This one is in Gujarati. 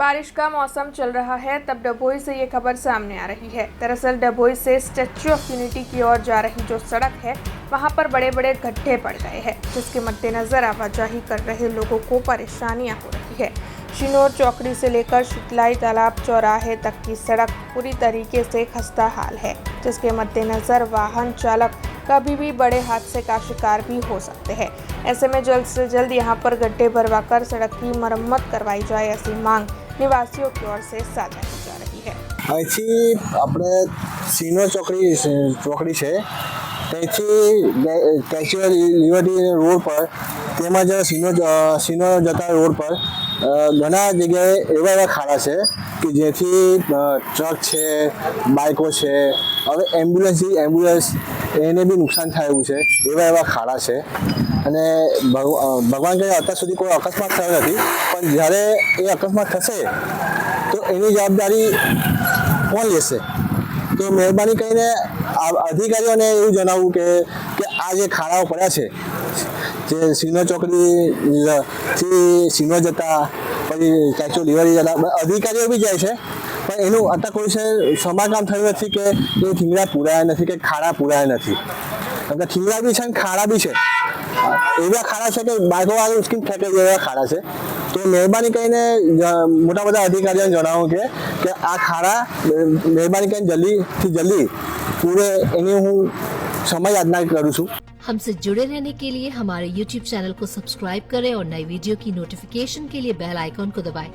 बारिश का मौसम चल रहा है तब डभोई से ये खबर सामने आ रही है। दरअसल डभोई से स्टैच्यू ऑफ यूनिटी की ओर जा रही जो सड़क है वहां पर बड़े बड़े गड्ढे पड़ गए हैं, जिसके मद्देनजर आवाजाही कर रहे लोगों को परेशानियां हो रही है। शिनोर चौकड़ी से लेकर शीतलाई तालाब चौराहे तक की सड़क पूरी तरीके से खस्ता हाल है, जिसके मद्देनजर वाहन चालक कभी भी बड़े हादसे का शिकार भी हो सकते हैं। ऐसे में जल्द से जल्द यहां पर गड्ढे भरवाकर सड़क की मरम्मत करवाई जाए, ऐसी मांग निवासियों की ओर से साझा की जा रही है। અહીંથી આપણે સિનોર ચોકડી છે ત્યાંથી સ્ટેચ્યુ ઓફ લિબર્ટી રોડ પર તેમજ સિનોર જતા રોડ પર ઘણા જગ્યાએ એવા ખાડા છે કે જેથી ટ્રક છે, બાઇકો છે, હવે એમ્બ્યુલન્સ એને બી નુકસાન થાય એવું છે, એવા ખાડા છે। અને ભગવાન કહે અત્યાર સુધી કોઈ અકસ્માત થયો નથી, પણ જ્યારે એ અકસ્માત થશે તો એની જવાબદારી કોણ લેશે? તો મહેરબાની કરીને અધિકારીઓને એવું જણાવવું કે આ જે ખાડાઓ પડ્યા છે, જે સિનોર ચોકડીથી સિનોર જતા પછી સ્ટેચ્યુ ઓફ લિબર્ટી જતા અધિકારીઓ બી જાય છે, પણ એનું અત્યાર કોઈ છે સમારકામ થયું નથી કે એ થીંગડા પૂરાયા નથી કે ખાડા પૂરાયા નથી। કેમ કે થીંગડા બી છે ને ખાડા બી છે, એવા ખાડા છે કે બાઇકોવાળા ઉચકીને ફેંકે એવા ખાડા છે। તો મહેરબાની કરીને મોટા બધા અધિકારીઓને જણાવો કે આ ખાડા મહેરબાની કરીને જલ્દીથી જલ્દી પૂરે એની હું સમય યાચના કરું છું। हमसे जुड़े रहने के लिए हमारे YouTube चैनल को सब्सक्राइब करें और नई वीडियो की नोटिफिकेशन के लिए बेल आइकॉन को दबाएं।